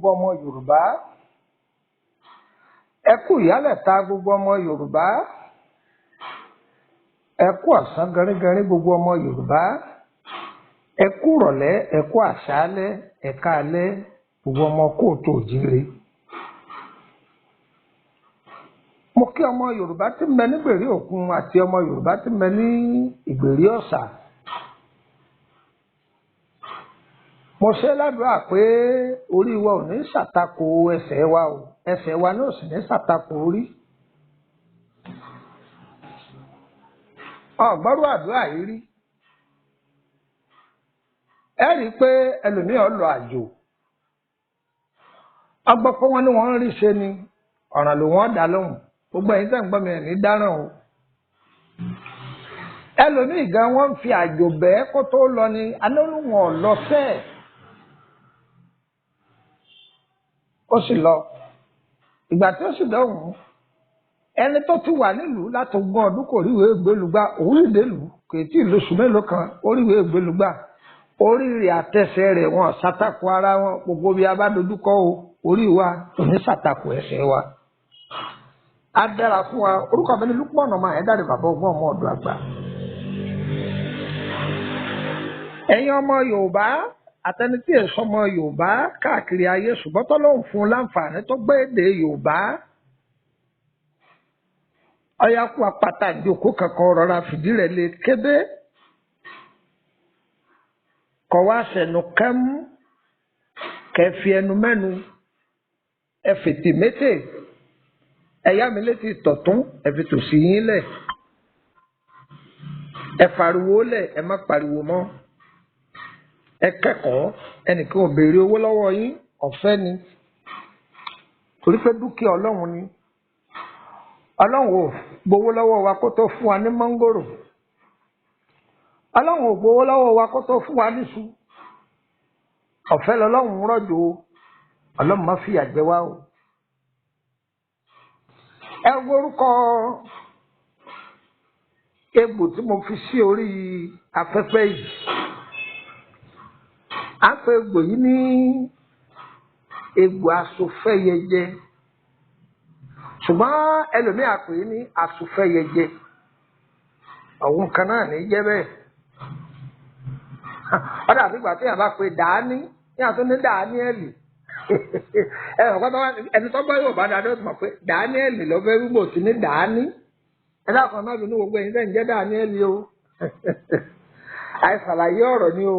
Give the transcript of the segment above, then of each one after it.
gbogbo ọmọ Yorùbá. Ẹ kú ìyálẹ̀ta gbogbo ọmọ Yorùbá. Ẹ kú ọ̀sán gẹrígẹrí gbogbo ọmọ Yorùbá. Ẹ kú ìrọ̀lẹ́, ẹ kú àṣálẹ́, ẹ káalẹ́ gbogbo ọmọ kóòtù òjíire. Mo kí ọmọ Yorùbá tí ń bẹ ní ìgbèrí òkun àti ọmọ Yorùbá tí ń bẹ ní ìgbèrí ọ̀sà. Mo ṣe ládùúrà pé orí wa ò ní ṣàtakò ẹsẹ̀ wa o, ẹsẹ̀ wa náà sì ní ṣàtakò orí. Ọ̀gbọ́rú àdúrà yìí rí. Ẹ rí i pé ẹlòmíràn lọ àjò. Ọgbọ́n pé wọ́n ní wọ́n ń rí ṣe ni ọ̀ràn ló wọ́n dá lóhùn. Gbogbo ẹ̀yin tẹ́ ń gbọ́ mi ẹ̀ ní dáràn o. Ẹlòmíì gan wọ́n ń fi àjò bẹ́ẹ̀ kó tó lọ ni alóhùn lọ sẹ́ẹ̀. Ó sì lọ. Ìgbà tí ó sì dọ̀hùn ẹni tó ti wà nílùú láti ogún ọdún kò ríwèé gbélùgbà òun sì délùú kò tí ì lóṣù mélòó kan ó ríwèé gbélùgbà orí rẹ̀ àtẹsẹ̀ rẹ̀ wọn ṣàtakò ara wọn gbogbo bí a bá dojúkọ o orí wa kò ní ṣàtakò ẹsẹ̀ wa. A dára fún wa orúkọ mi ní Lukman ọmọ ẹ̀dáre bàbá ọgbọ́n ọmọ ọ̀dọ̀ àgbà. Ẹ̀yin ọmọ Yorùbá àtẹni tí èso ọmọ Yorùbá káàkiri ayé ṣùgbọ́n tọ́lọ́hùn fún un láǹfààní tó gbé èdè Yorùbá. Ọya kú apáta ìjókòó kankan rọra fìdí rẹ̀ lé kébé. Kọ̀ wá sẹ̀nu kẹ́mú kẹfì ẹnu mẹ́nu ẹ fètè mété ẹ yá mi létí tọ̀tún ẹ fi tòsí yín lẹ̀ ẹ pariwo lẹ̀ ẹ má pariwo mọ́ ẹ kẹ́kọ̀ọ́ ẹnìkan ò béèrè owó lọ́wọ́ yín ọ̀fẹ́ ni torí pé dúkìá Ọlọ́run ni Ọlọ́run ò gbowó lọ́wọ́ wa kó tó fún wa ní mọ́ngòrò Ọlọ́run ò gbowó lọ́wọ́ wa kó tó fún wa níṣu ọ̀fẹ́ lọ́lọ́run rọ̀jò Ọlọ́run má fìyà jẹ wá o. Ẹ worúkọ egbò tí mo fi sí orí afẹ́fẹ́ yìí à ń pè egbò yìí ní egbò Asufeyeje ṣùgbọ́n ẹlòmíà pè é ní Asufeyeje ọ̀hún kan náà ní jẹ́ bẹ́ẹ̀ ọ̀dà àbígbà tí yàrá bá pe dání yàrá tó ní Dáníẹ́lì ẹni tó gbọ́ Yorùbá dáadáa tó mọ̀ pé Dáníẹ́lì lọ́fẹ́ rúgbò tí ní dání ẹ̀dá kan náà bí ní gbogbo ẹ̀yin tẹ́ ń jẹ́ Dáníẹ́lì o àìsàlàyé ọ̀rọ̀ ni o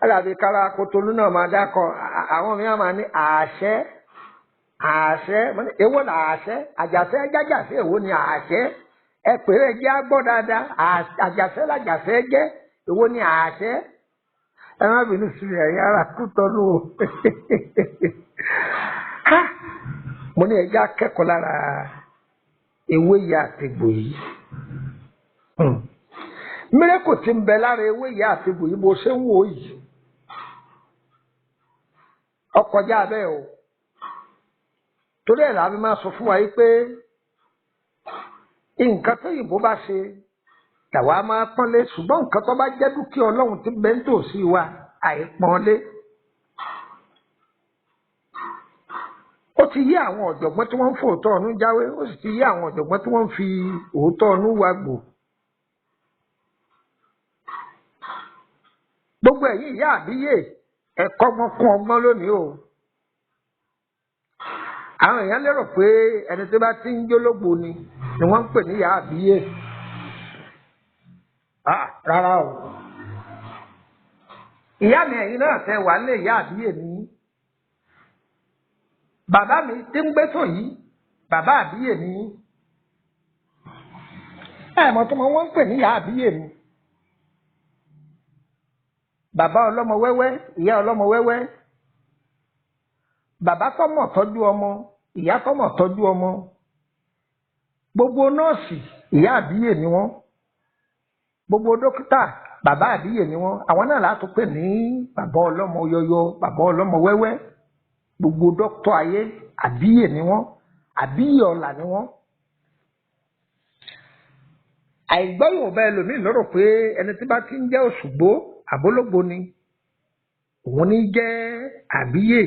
alábi kára Kòtòlú náà máa dákọ̀ àwọn mìíràn máa ní àṣẹ èwo là àṣẹ àjàṣẹ jájàṣẹ èwo ni àṣẹ ẹ pèrè jẹ́ agbọ́ dáadáa àjàṣẹ làjàṣẹ jẹ́ èwo ni àṣẹ ẹ má bínú sí ẹ̀yin ará Kòtòlú o mo ní ẹjẹ́ akẹ́kọ̀ọ́ lára ewé yìí àtìgbò yìí mírèkù tí ń bẹ lára ewé yìí àtìgbò yìí bó ṣe ń wò yìí ọkọjá bẹ́ẹ̀ o torí ẹ̀ làbí máa sọ fún wa yìí pé nǹkan tó yìnbó bá ṣe tàwa máa pọ́nlé ṣùgbọ́n nǹkan tó bá jẹ́ dúkìá Ọlọ́run tí bẹ́ẹ̀ ń tòsí wa àìpọ́nlé. Ó ti yé àwọn ọ̀jọ̀gbọ́n tí wọ́n ń fòótọ́ ọ̀nù jáwé ó sì ti yé àwọn ọ̀jọ̀gbọ́n tí wọ́n ń fi òótọ́ ọ̀nù wa gbò. Gbogbo ẹ̀yin ìyá àbíyè ẹ̀kọ́ ọgbọ́n kún ọgbọ́n lónìí o. Àwọn èèyàn lérò pé ẹni tó bá ti ń jólógbò ni wọ́n ń pè ní ìyá àbíyè. Rárá o. Ìyá mi ẹ̀yin náà tẹ wà lé ìyá àbíyè ní. Bàbá mi tí ń gbé tò yìí bàbá àbíyè ní. Ẹ̀mọ́ tó mọ wọ́n ń pè ní ìyá àbíyè ni. Bàbá ọlọ́mọ wẹ́wẹ́ ìyá ọlọ́mọ wẹ́wẹ́ bàbá tọ́mọ̀ tọ́jú ọmọ ìyá tọ́mọ̀ tọ́jú ọmọ gbogbo nọ́ọ̀sì ìyá àbíyè ni wọ́n gbogbo dókítà bàbá àbíyè ni wọ́n àwọn náà látò pè ní bàbá ọlọ́mọ yọyọ bàbá ọlọ́mọ wẹ́wẹ́ gbogbo dókítà ayé àbíyè ni wọ́n àbíyè ọ̀la ni wọ́n. Àìgbọ́ Yorùbá ẹlòmíì lọ́rọ̀ pé ẹni tí bá ti ń jẹ́ Òṣùgbó àbólógbò ni òun ní jẹ́ àbíyè.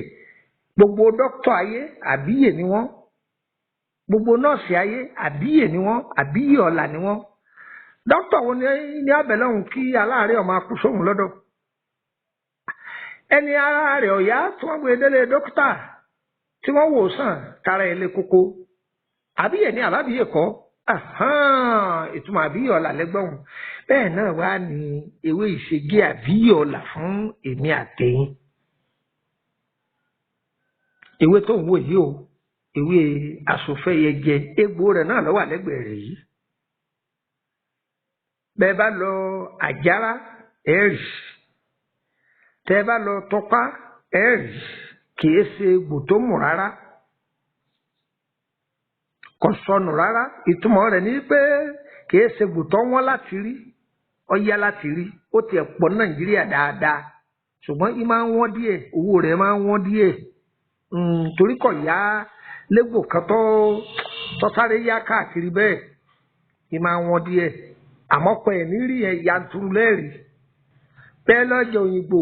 Gbogbo dókítà ayé àbíyè ni wọ́n, gbogbo nọ́ọ̀sì ayé àbíyè ni wọ́n, àbíyè ọ̀la ni wọ́n. Dókítà wo ní abẹ́lẹ́ òun kí aláàárẹ̀ ó máa kú sóhun lọ́dọ̀? Ẹni ara rẹ̀ ọ̀yá tí wọ́n gbé délé dókítà tí wọ́n wò sàn tara ẹ̀ lé koko, àbíyè ni àbábíyè kọ́? Ìtumọ̀ àbíyè ọ̀la lẹ́gbọ̀n. Bẹ́ẹ̀ náà wá ní ewé ìṣègé àbíyè ọ̀la fún èmi àtẹ̀yìn. Ewé tó ń wò yìí o, ewé Asufeyeje, egbò rẹ̀ náà ló wà lẹ́gbẹ̀ẹ́ rẹ̀ yìí. Bẹ́ẹ̀ bá lọ àjàrà ẹ̀rì, tẹ́ bá lọ tọpá ẹ̀rì, kìí ṣe egbò tó mú rárá, kò sọnù rárá. Ìtumọ̀ rẹ̀ ní pé kìí ṣe egbò tó wọ́n láti rí, ọ̀yá láti rí. Ó tiẹ̀ pọ̀ ní Nàìjíríà dáadáa, ṣùgbọ́n í máa ń wọ́n díẹ̀, owó rẹ̀ máa ń wọ́n díẹ̀. Torí kò yá légbò kan tó sáré yá káàkiri bẹ́ẹ̀, í máa ń wọ́n díẹ̀. Àmọ́ pẹ̀ ní rí ẹ̀ yanturu lẹ́rìí. Bẹ́ẹ̀ lọ́jà Òyìnbó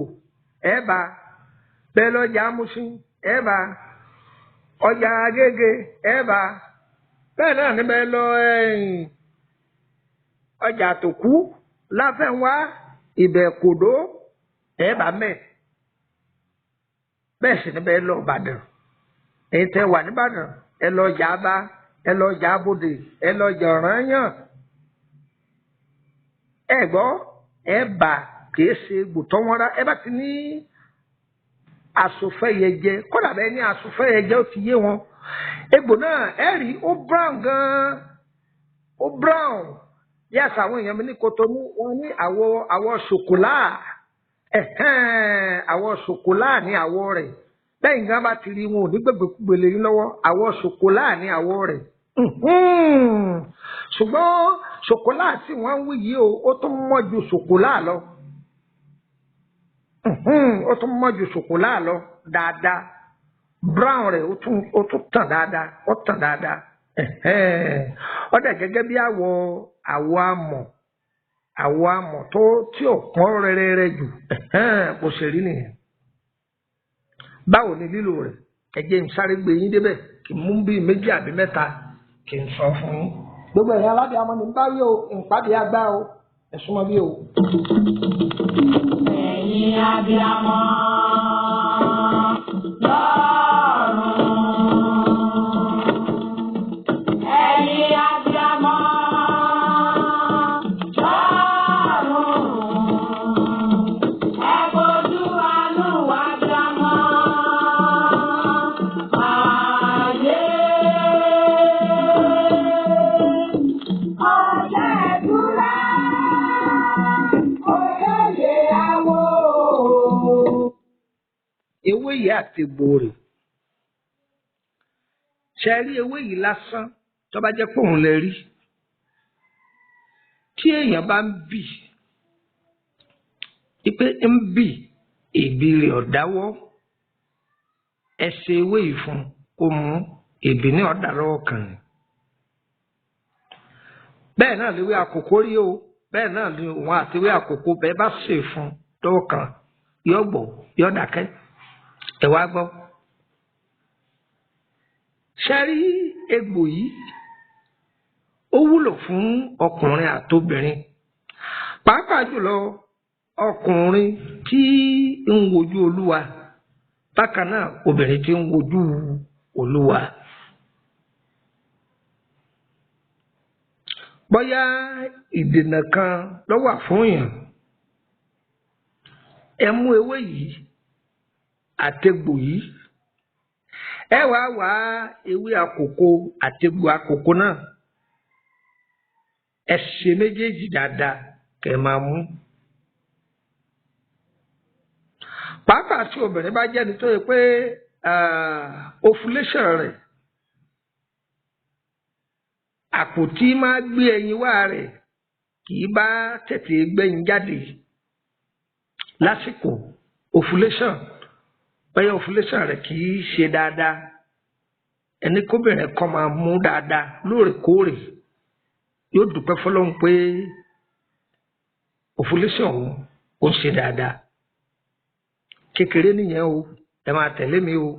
ẹ̀ bá, bẹ́ẹ̀ lọ́jà Amúṣin ẹ̀ bá, ọjà Agége ẹ̀ bá, bẹ́ẹ̀ náà ní bẹ́ẹ̀ lọ ọjà Àtòkú, Láfẹ̀nwá, Ìbẹ̀kòdó ẹ̀ bá mẹ́. Bẹ́ẹ̀ sì ní bẹ́ẹ̀ lọ Ìbàdàn. Èyí tẹ́ wà níbàdàn ẹ lọ ọjà Aba, ẹ lọ ọjà Abodè, ẹ lọ ọjà Ọ̀rànyàn. Ẹ gbọ́ ẹ bá kìí ṣe egbò tó wọ́n rá. Ẹ bá ti ní Asufeyeje, kódà bẹ́ẹ̀ ní Asufeyeje ó ti yé wọn. Egbò náà ẹ rí ó brown gan-an, ó brown. Yes, àwọn èèyàn mi ní Kotonu wọn ní àwọ̀ ṣòkòlá. Àwọ̀ ṣòkòlá ní àwọ̀ rẹ̀. Bẹ́ẹ̀ nǹkan bá ti rí wọn ò ní gbègbèkúgbèlè yín lọ́wọ́. Àwọ̀ ṣòkòlá ní àwọ̀ rẹ̀. Ṣùgbọ́n ṣòkòlá tí wọ́n ń wí yìí ó tún mọ́ ju ṣòkòlá lọ. Ó tún mọ́ ju ṣòkòlá lọ dáadáa. Brown rẹ̀ ó tún tàn dáadáa, ó tàn dáadáa. Ó dẹ̀ gẹ́gẹ́ bí àwọ̀ amọ̀ tí ò pọ́n rẹ́rẹ́rẹ́ jù. Kò ṣe rí nìyẹn. Báwo ni lílò rẹ̀? Ẹ jẹ́ n sáré gbé yín débẹ̀ kí n mú bí méjì àbí mẹ́ta kí n sọ fún yín. Gbogbo ẹ̀yin alábìàmọ́ ní bá yóò ìpàdé àgbà o, ẹ súnmọ́ bí o. Ẹ̀yin abìàmọ́ lọ́rùn. Ẹ̀yin abìàmọ́ lọ́rùn. Ẹ fojú àánú abìàmọ́ ayé. Ewé yìí àti egbò rẹ̀. Ṣé rí ewé yìí lásán tó bá jẹ́ pé òun lè rí? Tí èèyàn bá ń bì, pé ń bì, èbì rẹ̀ ọ̀dáwọ́, ẹ ṣe ewé yìí fún kó mú, èbì ní ọ̀dàlọ́wọ́ kan. Bẹ́ẹ̀ náà léwé àkókò rí o, bẹ́ẹ̀ náà ni òun àti ewé àkókò bẹ́ẹ̀ bá ṣe fún lọ́wọ́ kan, yọ gbọ́, yọ dákẹ́. Ẹ wá gbọ́. Ṣé rí egbò yìí? Ó wúlò fún ọkùnrin àtobìnrin. Pàápàá jùlọ ọkùnrin tí ń wojú Olúwa, bákan náà obìnrin tí ń wojú Olúwa. Bóyá ìdènà kan ló wà fún yàn, ẹ mú ewé yìí àtegbò yìí, ẹ wá ewé àkókò àtegbò àkókò náà, ẹ ṣe méjèèjì dáadáa kẹ́ máa mú. Pàápàá tí obìnrin bá jẹ́ni tó yẹ pé ovulation rẹ̀, àpò tí máa gbé ẹyin wá rẹ̀ kì í bá tètè gbẹ̀yìn jáde lásìkò ovulation, bẹ́ẹ̀ ovulation rẹ̀ kì í ṣe dáadáa, ẹni kóbìnrin kan máa mú dáadáa lóòrèkóòrè, yóò dúpẹ́ fọlọ́run pé ovulation òun ó ṣe dáadáa. kékeré nìyẹn o ẹ máa tẹ̀lé mi o.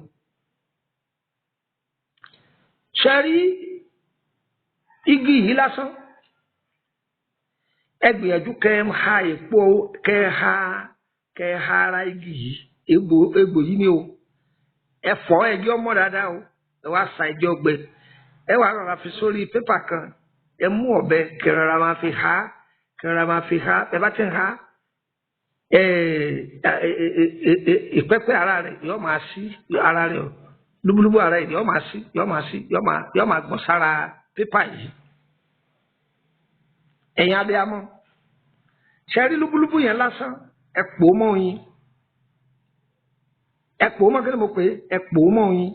ṣe rí igi yìí lásán ẹ gbìyànjú kẹ́ ha èpo kẹ́ ha ara igi yìí egbò yìí ni o ẹ fọ̀ ẹjọ́ mọ́ dáadáa o ẹ wá sa ẹjọ́ gbẹ ẹ wá rọra fi sórí pépà kan ẹ mú ọ̀bẹ kẹrọra máa fi ha ẹ bá ti ń ha ìpẹ́pẹ́ ara rẹ̀ yọ máa sí ara rẹ̀ lúbúlúbú ara rẹ̀ yọ máa gbọ̀n sára pépà yìí. ẹ̀yin abiyamọ ṣe rí lúbúlúbú yẹn lásán ẹ pò ó mọ́ oyin ẹ pò ó mọ́ kí ni mo pè é ẹ pò ó mọ́ oyin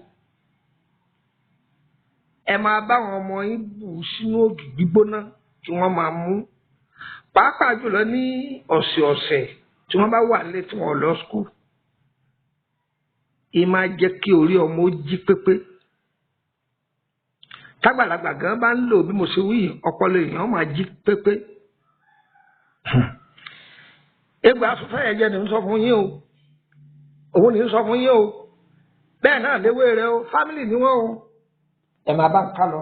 ẹ máa bá àwọn ọmọ yín bù sínú ògì gbígbóná tí wọ́n máa mú pàápàá jùlọ ní ọ̀sẹ̀ọ̀sẹ̀ tí wọ́n bá wà nílé tí wọ́n lọ skul ì máa jẹ́ kí orí ọmọ ó jí pépé tágbàlagbà gan bá ń lò bí mo ṣe wí ọpọlọ èèyàn máa jí pépé. Egbò Asufeyeje ni ń sọ fún yín o òun ni ń sọ fún yín o bẹ́ẹ̀ náà léwé rẹ o fámìlì ni wọ́n o ẹ máa bá ń ká lọ.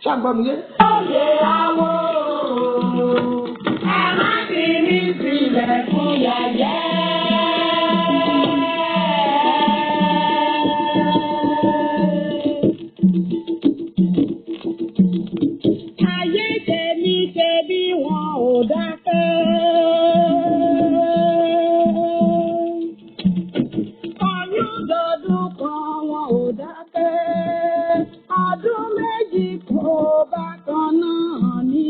ṣé àgbọ̀ mi yé. Oyè àwọ̀ ẹ má fi mí sílẹ̀ fún yẹ̀yẹ́. Ayé tèmi ṣe bí wọn ò dákẹ́. Ọyún dọdún kan wọn ò dákẹ́. Ọdún méjì kò bá kan náà ní.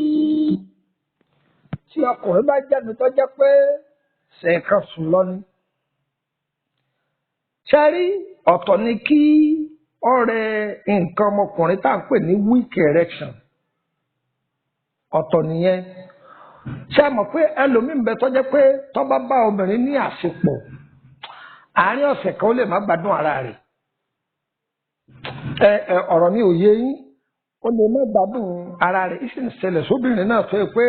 tí ọkùnrin bá jẹ́ni tó jẹ́ pé ṣèkan sùn lọ ni. ṣe rí ọ̀tọ̀ ni kí ọ̀rẹ́ nǹkan ọmọkùnrin tá à ń pè ní weak erection ọ̀tọ̀ nìyẹn. ṣe mọ̀ pé ẹlòmíín bẹ tó jẹ́ pé tó bá bá obìnrin ní àṣepọ̀ àárín ọ̀sẹ̀ kan ó lè má gbádùn ara rẹ̀. ọ̀rọ̀ mi ò yé yín ó lè má gbádùn ara rẹ̀ ìsì ń ṣẹlẹ̀ sóbìnrin náà tó yẹ pé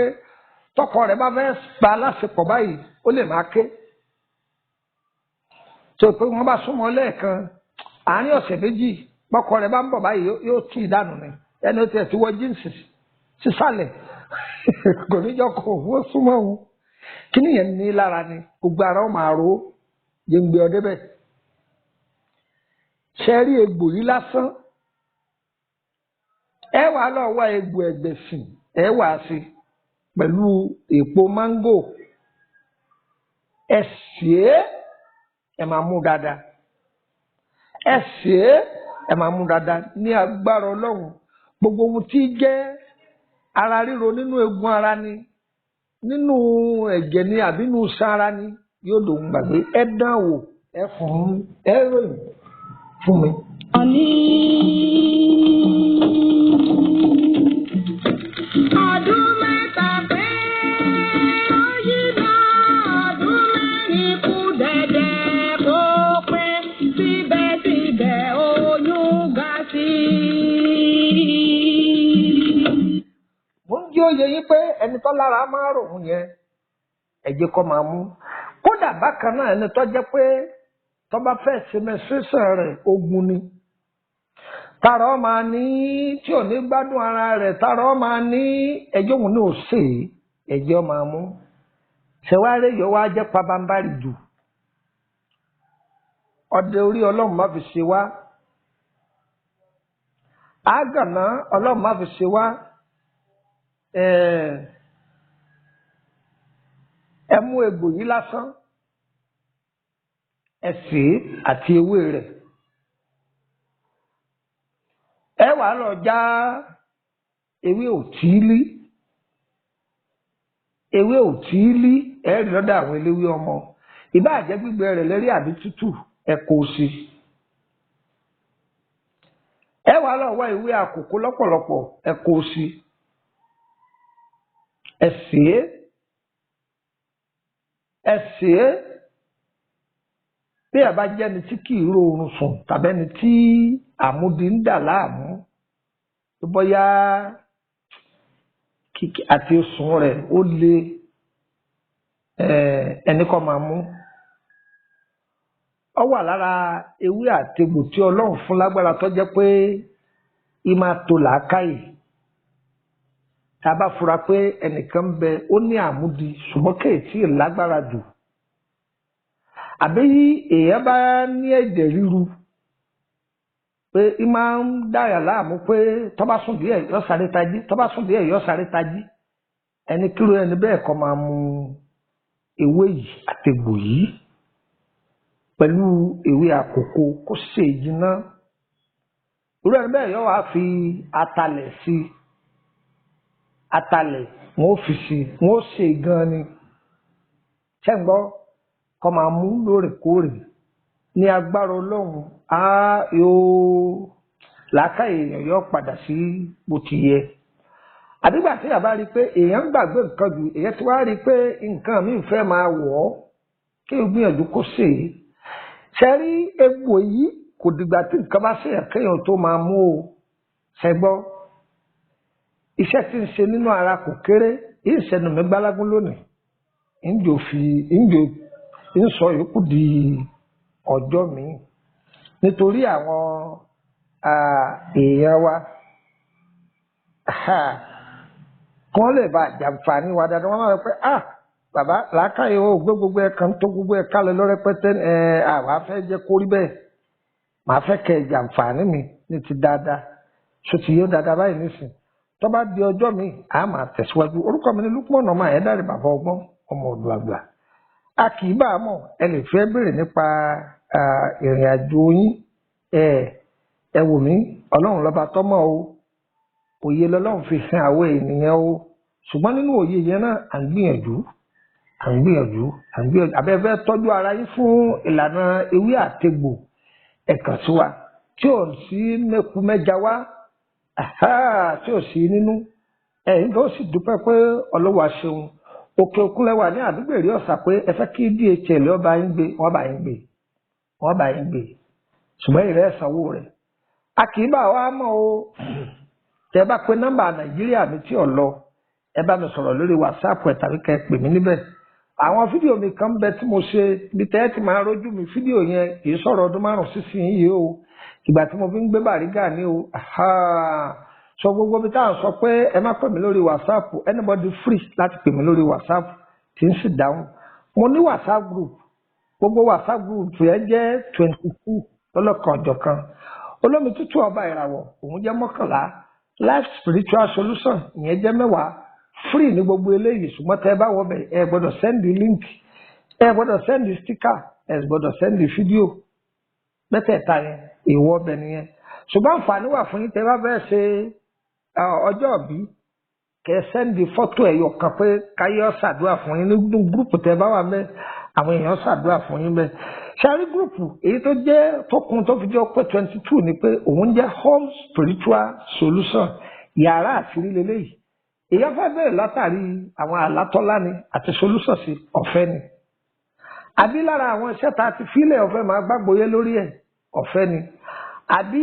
tọkọ rẹ̀ bá fẹ́ gba aláṣepọ̀ báyìí ó lè má ké. tó pé wọ́n bá súnmọ́ lẹ́ẹ̀kan àárín ọ̀sẹ̀ méjì bọ́kọ rẹ̀ bá ń bọ̀ báyìí yóò tú ìdánù ni ẹni ó tiẹ̀ ti wọ jíǹsì sísàlẹ̀ kò ní jọ kó owó súnmọ́ òun kí nìyẹn ní lára ni gbogbo ara ó máa ro yẹngbẹ ọdẹ bẹ́ẹ̀. ṣe rí egbò yìí lásán ẹ wà lọ wá egbò ẹ̀gbẹ̀sìn ẹ wà sí pẹ̀lú èpo máńgò ẹ sè é ẹ máa mú dáadáa ẹ sè é ẹ máa mú dáadáa ní agbára Ọlọ́run gbogbo ohun tí jẹ́ ara ríro nínú eegun ara ni nínú ẹ̀jẹ̀ ni àbí nínú iṣan ara ni yóò lòun gbàgbé ẹ dán wò ẹ fún ẹ ròyìn fún mi. Ọdún mẹ́ta pé ó yí lọ, ọdún mẹ́rin kù dẹ̀dẹ̀ kó pé síbẹ̀síbẹ̀ oyún ga sí i. mo ń jí òye yín pé ẹni tó lára máa ròhun yẹn ẹ̀jẹ̀ kọ́ máa mú kódà bákan náà ẹni tó jẹ́ pé tó bá fẹ́ ṣe menstruation rẹ̀ ogun ni tààrà ọ máa ní tí ò ní gbádùn ara rẹ̀ tààrà ọ máa ní ẹjọ́ òun náà ṣe ẹ̀jẹ̀ ọ máa mú ṣẹwárẹ yọ wá jẹ́ pabambarì jù ọdẹ orí Ọlọ́run má fi ṣe wá àgànná Ọlọ́run má fi ṣe wá ẹ mú egbò yìí lásán ẹ sè é àti ewé rẹ̀ ẹ wàá lọ já ewé òtílí ẹ rí lọ́dọ̀ àwọn eléwé ọmọ ìbáà jẹ́ gbígbẹ rẹ̀ lẹ́rí àbí tútù ẹ kó o sí ẹ wàá lọ wá ewé àkókò lọ́pọ̀lọpọ̀ ẹ kó o sí ẹ sè é bí ẹ bá jẹ́ni tí kì í rọrùn sùn tàbí ẹni tí àmúdi ń dà láàmú tó bóyá àti sùn rẹ̀ ó le ẹni kọ́ máa mú ó wà lára ewé àtegbò tí Ọlọ́run fún lágbára tó jẹ́ pé ìmá tó làákàyè tá a bá fura pé ẹnìkan ń bẹ ó ní àmúdi ṣùgbọ́n kéètì lágbára jù àbí èèyàn bá ní ẹ̀jẹ̀ ríru pé ìmá ń dáyà láàmú pé tó bá sùn díẹ̀ yó sáré tají tó bá sùn díẹ̀ yó sáré tají ẹni kíro ẹni bẹ́ẹ̀ kó máa mu ewé yìí àtegbò yìí pẹ̀lú ewé àkókò kó ṣe ìjìnà irú ẹni bẹ́ẹ̀ yóò wá fi atalẹ̀ sí atalẹ̀ wọn ò fi sí wọn ò ṣe gan ni ṣẹ́ǹgbọ́ kó máa mú lóòrèkóòrè ní agbára Ọlọ́run á yóò làákàyè èèyàn yóò padà sí bó ti yẹ àdìgbà tí yàrá rí i pé èèyàn ń gbàgbé nǹkan jù èèyàn ti wá rí i pé nǹkan míì fẹ́ máa wọ̀ ọ́ kí o gbìyànjú kó ṣe é ṣe rí egbò yìí kò dìgbà tí nǹkan bá ṣe kéèyàn tó máa mú o ṣe gbọ́ iṣẹ́ tí ń ṣe nínú ara kò kéré ìṣẹ́nu mi gbálágún lónìí ń sọ yòókù di ọjọ́ mi nítorí àwọn èèyàn wa kán lè bá jàǹfààní wa dáadáa wọn máa rẹ pé bàbá làákàyè o gbé gbogbo ẹ kan tó gbogbo ẹ kálẹ̀ lọ́rẹ́pẹ́tẹ́ àwa fẹ́ jẹ́ kó rí bẹ́ẹ̀ màá fẹ́ kẹ́ jàǹfààní mi ní ti dáadáa ṣòtì yóò dáadáa báyìí nísìn tó bá di ọjọ́ mi à máa tẹ̀síwájú orúkọ mi ní Lukman ọmọ Ayédáre bàbá ọgbọ́n ọmọ ọdún àgbà a kì í bá a mọ̀ ẹ lè fẹ́ béèrè nípa ìrìn àjò yín ẹ wò mí Ọlọ́run lọ́ba tọ́mọ̀ o òye lọ́lọ́run fi hàn àwọn ènìyàn o ṣùgbọ́n nínú òye yẹn náà à ń gbìyànjú abẹ́fẹ́ tọ́jú ara yín fún ìlànà ewé àtegbò ẹ̀kan sí wa tí ò sí mẹ́kú mẹ́ja wá tí ò sí nínú ẹ̀yìn tó sì dúpẹ́ pé ọlọ́wà ṣeun òkè òkun lẹ́wà ní àdúgbò èrè ọ̀sà pé ẹ fẹ́ kí DHL ọba yín gbé wọ́n bá yín gbé ṣùgbọ́n ìrẹ́ ẹ̀sánwó rẹ̀ a kì í bá wa mọ̀ o tẹ bá pé nọ́mbà Nàìjíríà mi tí ò lọ ẹ bá mi sọ̀rọ̀ lórí WhatsApp ẹ tàbí kẹ́ pè mí níbẹ̀ àwọn fídíò mi kan bẹ tí mo ṣe bí tẹ́ ti máa rójú mi fídíò yẹn kì í sọ̀rọ̀ ọdún 5 sísìn yìí o ìgbà tí mo fi ń gbé Bàrígà ní o sọ gbogbo bí táwọn sọ pé ẹ má pè mí lórí WhatsApp anybody free láti pè mí lórí WhatsApp tí ń sì dáhùn mo ní WhatsApp group gbogbo WhatsApp group yẹn jẹ́ 22 lọ́lọ́kan ọ̀jọ̀kan olómi tútù ọba ìràwọ̀ òun jẹ́ 11 life spiritual solution ìyẹn jẹ́ 10 free ní gbogbo eléyìí ṣùgbọ́n tẹ́ ẹ bá wọbẹ̀ ẹ gbọ́dọ̀ send the link ẹ gbọ́dọ̀ send the sticker ẹ gbọ́dọ̀ send the video mẹ́tẹ̀ẹ̀ta yẹn ìwọ ọbẹ̀ nìyẹn ṣùgbọ́n àǹfààní wà fún yín tẹ́ ẹ bá fẹ́ ṣe ọjọ́ ìbí kẹ́ ẹ send the photo ẹ̀yọ̀ kan pé káyọ̀ ṣàdúrà fún yín nínú gúrùpù tẹ́ ẹ bá wà mẹ́ àwọn èèyàn ṣàdúrà fún yín bẹ́ẹ̀ ṣáárí gúrùpù èyí tó jẹ́ tókun tó fi jẹ́ pé 22 ni pé òun jẹ́ home spiritual solution yàrá àṣírí lélẹ́yìí èèyàn fẹ́ bẹ̀rẹ̀ látàrí àwọn àlátọ́lá ni àti solution sí ọ̀fẹ́ ni àbí lára àwọn iṣẹ́ tá a ti fílẹ̀ ọ̀fẹ́ máa gbàgbóyé lórí ẹ̀ ọ̀fẹ́ ni àbí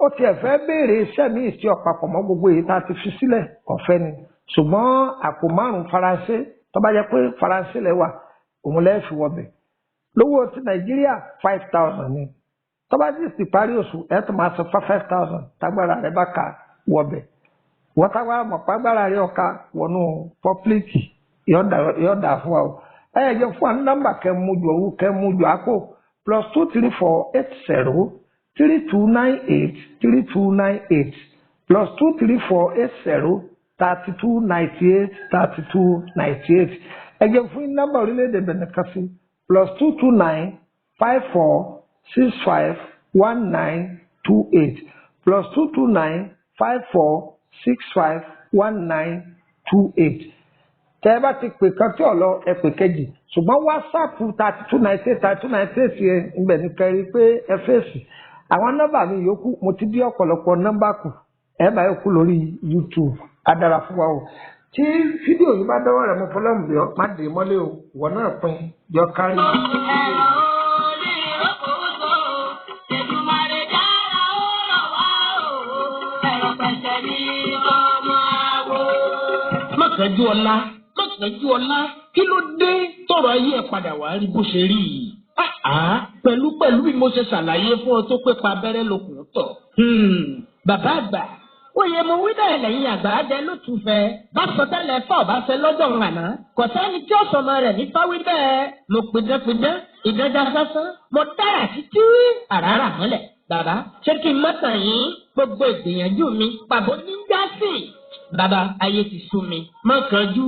ó tiẹ̀ fẹ́ béèrè iṣẹ́ míì sí ọ̀pápọ̀ mọ́ gbogbo èyí tá a ti fi sílẹ̀ ọ̀fẹ́ ni ṣùgbọ́n àpò 5 faransé tó bá jẹ́ pé faransé lẹ́wà òun lẹ́ẹ̀ fi wọbẹ̀ lówó ti Nàìjíríà 5,000 ni tó bá sì parí oṣù ẹ̀ tó máa san 5,000 tágbára rẹ̀ bá ka wọbẹ̀ wọ́n tá wá mọ̀ pàgbára rẹ̀ ọ̀ka wọnú pọ́pílìkì yọ̀ọ̀dà fún wa o ẹ jẹ́ fún wa ní nọ́mbà kẹ́mújọ àpò +23480 3298 3298 +23480 3298 3298 ẹ jẹ́ fún nọ́mbà orílẹ̀-èdè Benin kan sí +229 54 65 1928 +229 54 651928 tẹ ẹ bá ti pè kan tí ọlọ ẹ pè kejì ṣùgbọ́n WhatsApp 3298 3298 yẹn ibẹ̀ ní kẹrí pé ẹ fèsì àwọn nọ́mbà mi yòókù mo ti dí ọ̀pọ̀lọpọ̀ nọ́mbà kù ẹ bá yòókù lórí YouTube adára fún wa o tí fídíò yìí bá dọ́wọ́ rẹ̀ mo fọlọ́mù bí ọ má dé mọ́lé o ìwọ náà pín yọ kárí. Mọ̀kànjú ọlá kí ló dé tọrọ ayé ẹ̀ padà wá rí bó ṣe rí yìí pẹ̀lú bí mo ṣe ṣàlàyé fún ọ tó pé pa abẹ́rẹ́ lókun tọ̀. Bàbá àgbà oyè mo wí bẹ́ẹ̀ lẹ́yìn àgbà jẹ́ ló tún fẹ́. Bá sọ tẹ́lẹ̀ fọ́ ọ̀bá fẹ́ lọ́jọ́ ńlànà. Kò sẹ́ni tí ó sọmọ rẹ̀ ní fáwí bẹ́ẹ̀. Mo pidán ìdájà sásán. Mo dára títí àràrà mọ́lẹ̀. Bàbá ṣé kí n mọ́tàn yín? Gbogbo ìgbìyànjú mi pàbó ní jásì. Bàbá ayé ti sú mi. Má kánjú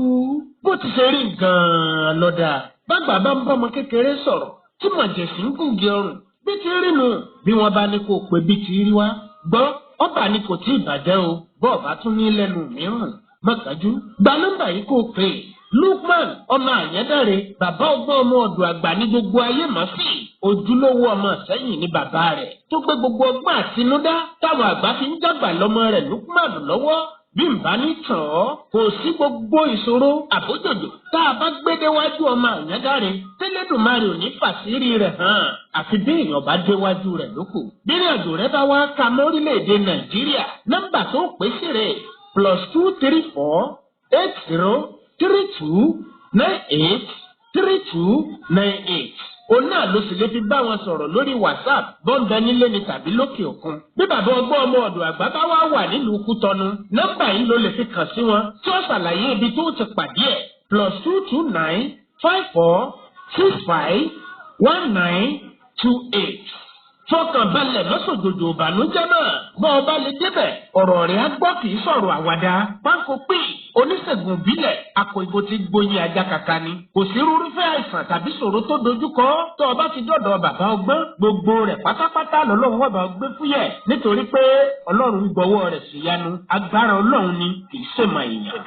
bó ti ṣe rí gan-an lọ́dà. Bàgbà bá ń bọ́mọ kékeré sọ̀rọ̀ tí màjèsí ń gùnjẹ ọrùn bí ti rí nù. Bí wọ́n bá ní kó pè bí ti rí wá. Gbọ́ ọba ni kò tí ì bàjẹ́ o. Bọ́ọ̀bá tún ní lẹ́nu mìíràn. Má kánjú gba nọ́mbà yìí kó pè é. Lukman ọmọ Àyẹ́dàre bàbá ọgbọ́n ọmọ ọ̀dọ̀ àgbà ní gbogbo ayé mọ̀ sí. Ojúlówó ọmọ sẹ́yìn ní bàbá rẹ̀ tó gbé gbogbo ọgbọ́n àtinúdá táwọn àgbà fi ń dàgbà lọ́mọ rẹ̀ Lukman lọ́wọ́. Bí n bá ní tàn ọ́ kò sí gbogbo ìṣòro àbójòjò tá a bá gbé déwájú ọmọ Àyẹ́dàre tẹ́lẹ̀dùmarè ò ní fàṣírí rẹ̀ hàn àfi bí èèyàn bá déwájú rẹ̀ lóko. Bí ìrìn àjò rẹ bá wá ka mọ́rílẹ̀-èdè Nàìjíríà nọ́mbà tó pè sí rẹ̀ +234 80 32 98 3298. Òun náà ló sì lè fi bá wọn sọ̀rọ̀ lórí WhatsApp bọ́ńbẹ́ nílé ni tàbí lókè òkun. Bí bàbá ọgbọ́n ọmọ ọ̀dọ̀ àgbà bá wá wà nílùú Kútọ́nù nọ́mbà yìí ló lè fi kàn sí wọn tí ó ṣàlàyé ibi tó ti pàdé ẹ̀ +229 54 65 1928. Fọkàn balẹ̀ lọ́sọ̀jòjò ìbànújẹ́ náà. Bọ́ ọba lè débẹ̀, ọ̀rọ̀ rẹ̀ á gbọ́ kì í sọ̀rọ̀ àwàdà. Pánkó pín oníṣègùn ìbílẹ̀ akọ ìbò ti gbóyin ajá kàkà ni. Kò sí irúfẹ́ àìsàn tàbí ṣòro tó dojúkọ. Tó ọba ti dọ̀dọ̀ bàbá ọgbọ́n, gbogbo rẹ̀ pátápátá lọ́lọ́run ọba gbé fúyẹ̀. Nítorí pé Ọlọ́run gbọ́wọ́ rẹ̀ síyanu. Agbára Ọlọ́run ni kì í ṣèmọ̀ èèyàn.